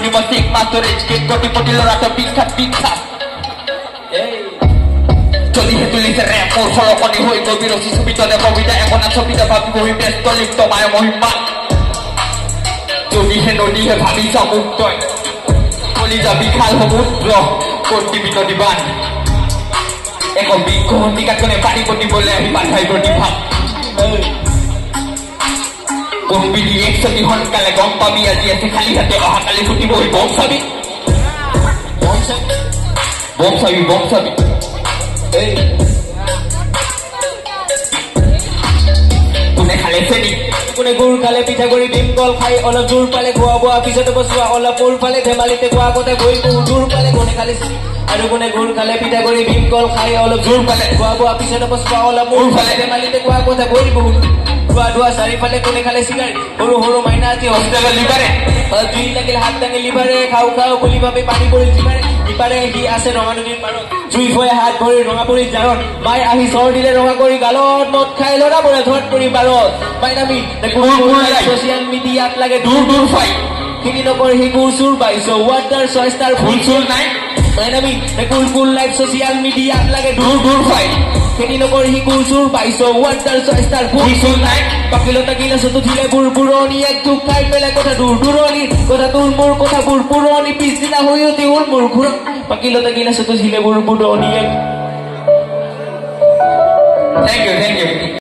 পূৰ্ণিমা সিক মাত্ৰ এজকে কোটি লড়াটা বিখ্যাত চলিছে তুলিছে ৰে মোৰ সলকনি হৈ গভীৰ ছবিতলে কবিতা একনা ছবিতা ভাবি বহি ব্যস্ত লিপ্ত মায় মহিমা যদিহে নদীহে ভাবিছা মোক তই কলিজা বিশাল সমুদ্ৰ কোটি বিনদী বান এক বৃক্ষ শতিকাতনে পানী পতিবলৈ আহি বান্ধাই প্ৰতিভা কোনবিধি এক ছবি সোনকালে গম পাবি আজি আছে খালী হাতে অহাকালি ফুটিবহি বম চাবি কোনে খালে চেনি কোনে গুড় খালে পিঠাগুড়ি ভীমকল খাই অলপ জোৰ পালে খোৱা বোৱা পিছতে বচোৱা অলপ মোৰ ফালে ধেমালিতে খোৱা আগতে গৈ বহু দূৰ পালে কোনে খালে আৰু কোনে গুড় খালে পিঠাগুড়ি ভীমকল খাই অলপ জোৰ পালে খোৱা বোৱা পিছতে বচোৱা অলপ মোৰ ফালে ধেমালিতে খোৱা আগতে গৈ বহু ধোৱা চাৰিওফালে কোনে খালে চিগাৰেট সৰু সৰু মাইনা আজি হস্পিটেলত লিভাৰে জুই লাগিল হাত দাঙি লিভাৰে খাওঁ বুলি ভাবি পানী পৰিল জিভাৰে ইপাৰে সি আছে ৰঙা নদীৰ পাৰত জুই হৈ হাত ভৰি ৰঙা পৰিল জাৰত মাই আহি চৰ দিলে ৰঙা কৰি গালত মদ খাই ল'ৰাবোৰে ধৰত পৰি বাৰত মাইনামি ছচিয়েল মিডিয়াত লাগে দূৰ ফাই খিনি নকৰে সি গুৰ চুৰ বাইছ ৱাটাৰ চইচ তাৰ ফুল চুৰ নাই মাইনামি কুল লাইফ ছচিয়েল মিডিয়াত লাগে দূৰ ফাই খেতি নকৰি সি গুৰ চুৰ পাইছ ৱাটাৰ চইচ তাৰ ফুল চুৰ নাই পাকিলতা গিলাচত উঠিলে বুৰবুৰণি এক ধূপ খাই পেলাই কথা দূৰণি কথা তোৰ মোৰ কথাবোৰ পুৰণি পিছদিনা হৈ অতি হ'ল মোৰ ঘূৰ পাকিলতা গিলাচত উঠিলে বুৰবুৰণি এক Thank you.